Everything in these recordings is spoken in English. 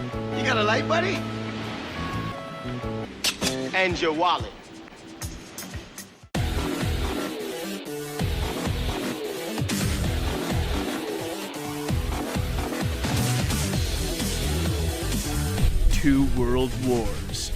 You got a light, buddy? And your wallet. Two world wars.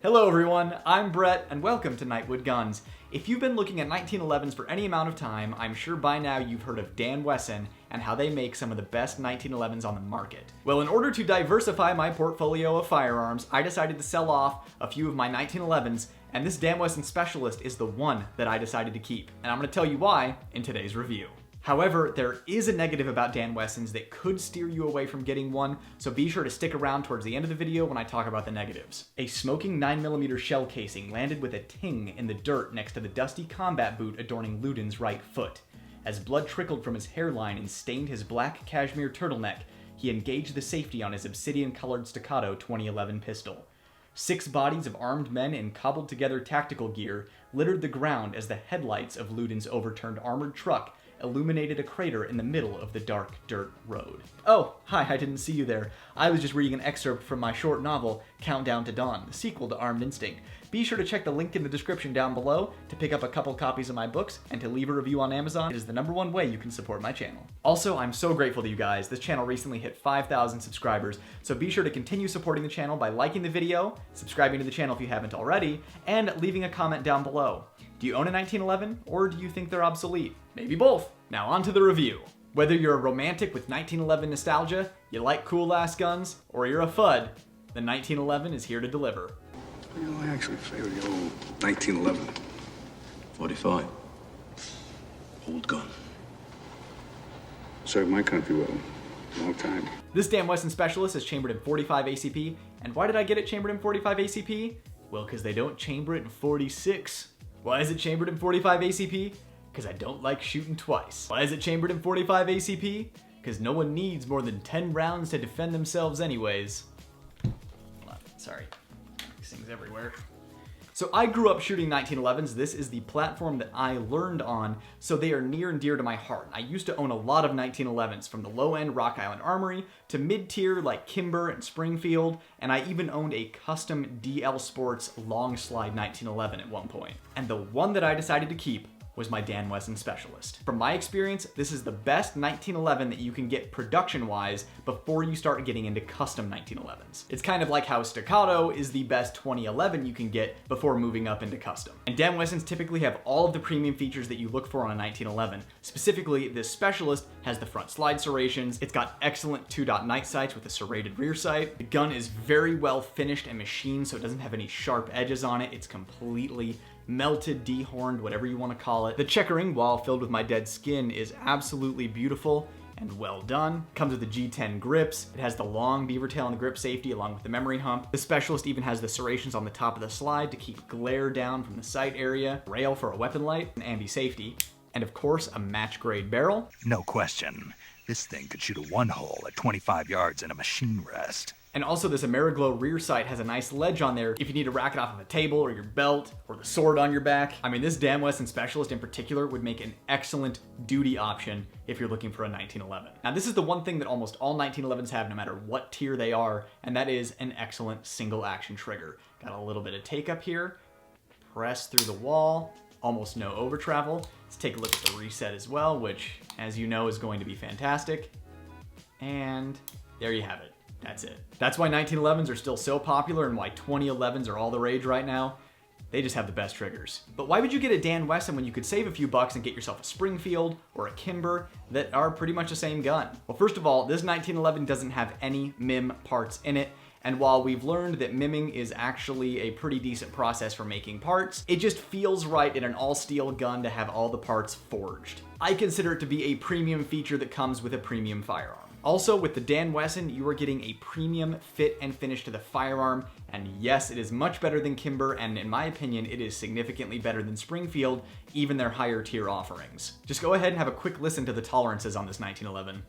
Hello everyone, I'm Brett, and welcome to Nightwood Guns. If you've been looking at 1911s for any amount of time, I'm sure by now you've heard of Dan Wesson and how they make some of the best 1911s on the market. Well, in order to diversify my portfolio of firearms, I decided to sell off a few of my 1911s, and this Dan Wesson Specialist is the one that I decided to keep. And I'm going to tell you why in today's review. However, there is a negative about Dan Wessons that could steer you away from getting one, so be sure to stick around towards the end of the video when I talk about the negatives. A smoking 9mm shell casing landed with a ting in the dirt next to the dusty combat boot adorning Ludin's right foot. As blood trickled from his hairline and stained his black cashmere turtleneck, he engaged the safety on his obsidian-colored Staccato 2011 pistol. 6 bodies of armed men in cobbled-together tactical gear littered the ground as the headlights of Ludin's overturned armored truck illuminated a crater in the middle of the dark dirt road. Oh, hi, I didn't see you there. I was just reading an excerpt from my short novel, Countdown to Dawn, the sequel to Armed Instinct. Be sure to check the link in the description down below to pick up a couple copies of my books and to leave a review on Amazon. It is the #1 way you can support my channel. Also, I'm so grateful to you guys. This channel recently hit 5,000 subscribers, so be sure to continue supporting the channel by liking the video, subscribing to the channel if you haven't already, and leaving a comment down below. Do you own a 1911, or do you think they're obsolete? Maybe both. Now on to the review. Whether you're a romantic with 1911 nostalgia, you like cool-ass guns, or you're a FUD, the 1911 is here to deliver. You know, I actually favor the old 1911. 45. Old gun. Served my country well. Long time. This Dan Wesson Specialist is chambered in 45 ACP, and why did I get it chambered in 45 ACP? Well, because they don't chamber it in 46. Why is it chambered in 45 ACP? Because I don't like shooting twice. Why is it chambered in 45 ACP? Because no one needs more than 10 rounds to defend themselves anyways. Sorry, these things everywhere. So I grew up shooting 1911s. This is the platform that I learned on, so they are near and dear to my heart. I used to own a lot of 1911s, from the low-end Rock Island Armory to mid-tier like Kimber and Springfield, and I even owned a custom DL Sports long slide 1911 at one point. And the one that I decided to keep was my Dan Wesson Specialist. From my experience, this is the best 1911 that you can get production-wise before you start getting into custom 1911s. It's kind of like how Staccato is the best 2011 you can get before moving up into custom. And Dan Wessons typically have all of the premium features that you look for on a 1911. Specifically, this Specialist has the front slide serrations, it's got excellent 2-dot night sights with a serrated rear sight, the gun is very well finished and machined so it doesn't have any sharp edges on it, it's completely melted, dehorned, whatever you want to call it. The checkering, while filled with my dead skin, is absolutely beautiful and well done. Comes with the G10 grips. It has the long beaver tail and the grip safety along with the memory hump. The Specialist even has the serrations on the top of the slide to keep glare down from the sight area, rail for a weapon light, and ambi safety, and of course a match grade barrel. No question. This thing could shoot a 1-hole at 25 yards in a machine rest. And also this Ameriglow rear sight has a nice ledge on there if you need to rack it off of a table or your belt or the sword on your back. I mean, this Dan Wesson Specialist in particular would make an excellent duty option if you're looking for a 1911. Now this is the one thing that almost all 1911s have no matter what tier they are, and that is an excellent single action trigger. Got a little bit of take up here, press through the wall, almost no over travel. Let's take a look at the reset as well, which as you know is going to be fantastic. And there you have it. That's it. That's why 1911s are still so popular and why 2011s are all the rage right now. They just have the best triggers. But why would you get a Dan Wesson when you could save a few bucks and get yourself a Springfield or a Kimber that are pretty much the same gun? Well, first of all, this 1911 doesn't have any MIM parts in it. And while we've learned that mimming is actually a pretty decent process for making parts, it just feels right in an all-steel gun to have all the parts forged. I consider it to be a premium feature that comes with a premium firearm. Also, with the Dan Wesson, you are getting a premium fit and finish to the firearm, and yes, it is much better than Kimber, and in my opinion, it is significantly better than Springfield, even their higher tier offerings. Just go ahead and have a quick listen to the tolerances on this 1911.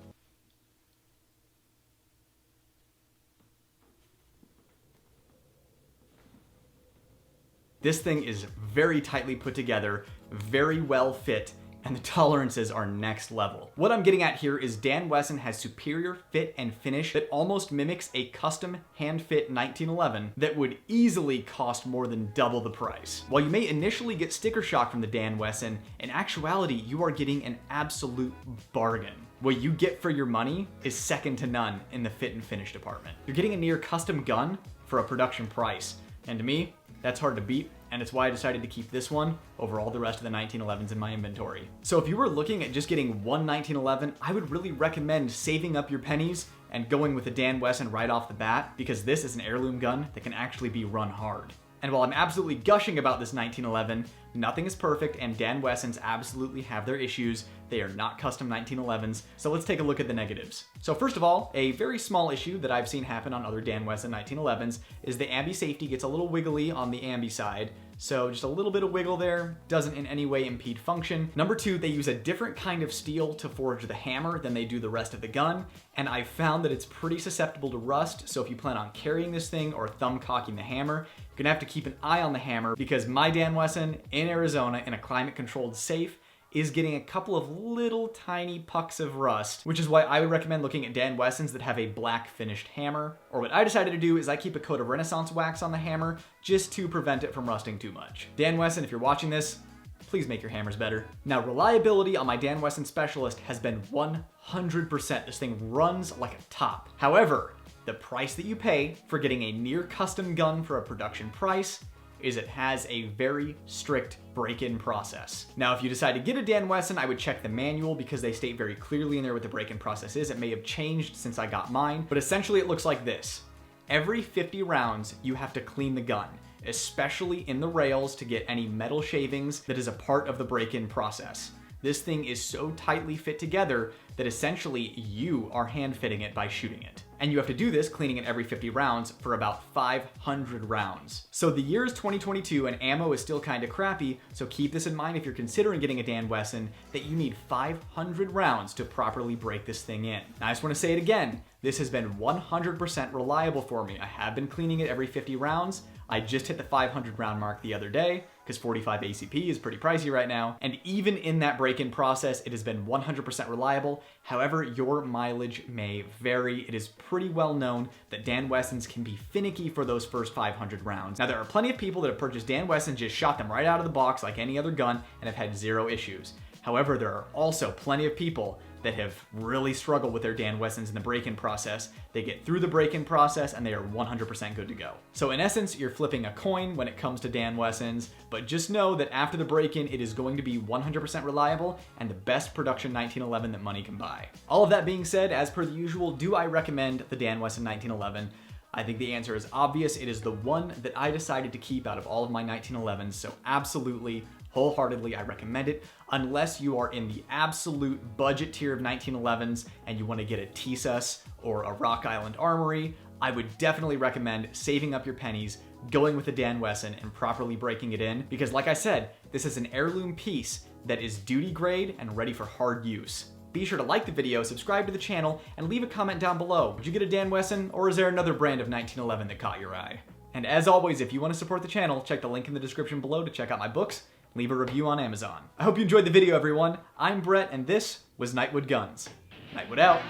This thing is very tightly put together, very well fit, and the tolerances are next level. What I'm getting at here is Dan Wesson has superior fit and finish that almost mimics a custom hand-fit 1911 that would easily cost more than double the price. While you may initially get sticker shock from the Dan Wesson, in actuality, you are getting an absolute bargain. What you get for your money is second to none in the fit and finish department. You're getting a near custom gun for a production price, and to me, that's hard to beat, and it's why I decided to keep this one over all the rest of the 1911s in my inventory. So if you were looking at just getting one 1911, I would really recommend saving up your pennies and going with the Dan Wesson right off the bat, because this is an heirloom gun that can actually be run hard. And while I'm absolutely gushing about this 1911, nothing is perfect, and Dan Wessons absolutely have their issues. They are not custom 1911s, so let's take a look at the negatives. So first of all, a very small issue that I've seen happen on other Dan Wesson 1911s is the ambi safety gets a little wiggly on the ambi side. So just a little bit of wiggle there doesn't in any way impede function. Number two, they use a different kind of steel to forge the hammer than they do the rest of the gun, and I found that it's pretty susceptible to rust, so if you plan on carrying this thing or thumb cocking the hammer, you're gonna have to keep an eye on the hammer, because my Dan Wesson in Arizona in a climate-controlled safe is getting a couple of little tiny pucks of rust, which is why I would recommend looking at Dan Wessons that have a black finished hammer. Or what I decided to do is I keep a coat of Renaissance wax on the hammer just to prevent it from rusting too much. Dan Wesson, if you're watching this, please make your hammers better. Now, reliability on my Dan Wesson Specialist has been 100%. This thing runs like a top. However, the price that you pay for getting a near custom gun for a production price is it has a very strict break-in process. Now, if you decide to get a Dan Wesson, I would check the manual because they state very clearly in there what the break-in process is. It may have changed since I got mine, but essentially it looks like this. Every 50 rounds, you have to clean the gun, especially in the rails to get any metal shavings that is a part of the break-in process. This thing is so tightly fit together that essentially you are hand fitting it by shooting it. And you have to do this cleaning it every 50 rounds for about 500 rounds. So the year is 2022 and ammo is still kind of crappy, so keep this in mind if you're considering getting a Dan Wesson, that you need 500 rounds to properly break this thing in. Now, I just want to say it again, this has been 100% reliable for me. I have been cleaning it every 50 rounds. I just hit the 500 round mark the other day because 45 ACP is pretty pricey right now. And even in that break-in process, it has been 100% reliable. However, your mileage may vary. It is pretty well known that Dan Wessons can be finicky for those first 500 rounds. Now, there are plenty of people that have purchased Dan Wessons, just shot them right out of the box like any other gun, and have had zero issues. However, there are also plenty of people that have really struggled with their Dan Wessons in the break-in process. They get through the break-in process and they are 100% good to go. So in essence, you're flipping a coin when it comes to Dan Wessons, but just know that after the break-in, it is going to be 100% reliable and the best production 1911 that money can buy. All of that being said, as per the usual, do I recommend the Dan Wesson 1911? I think the answer is obvious. It is the one that I decided to keep out of all of my 1911s, so absolutely, wholeheartedly, I recommend it. Unless you are in the absolute budget tier of 1911s and you want to get a TSUS or a Rock Island Armory, I would definitely recommend saving up your pennies, going with a Dan Wesson, and properly breaking it in. Because like I said, this is an heirloom piece that is duty grade and ready for hard use. Be sure to like the video, subscribe to the channel, and leave a comment down below. Would you get a Dan Wesson, or is there another brand of 1911 that caught your eye? And as always, if you want to support the channel, check the link in the description below to check out my books. Leave a review on Amazon. I hope you enjoyed the video, everyone. I'm Brett, and this was Nightwood Guns. Nightwood out.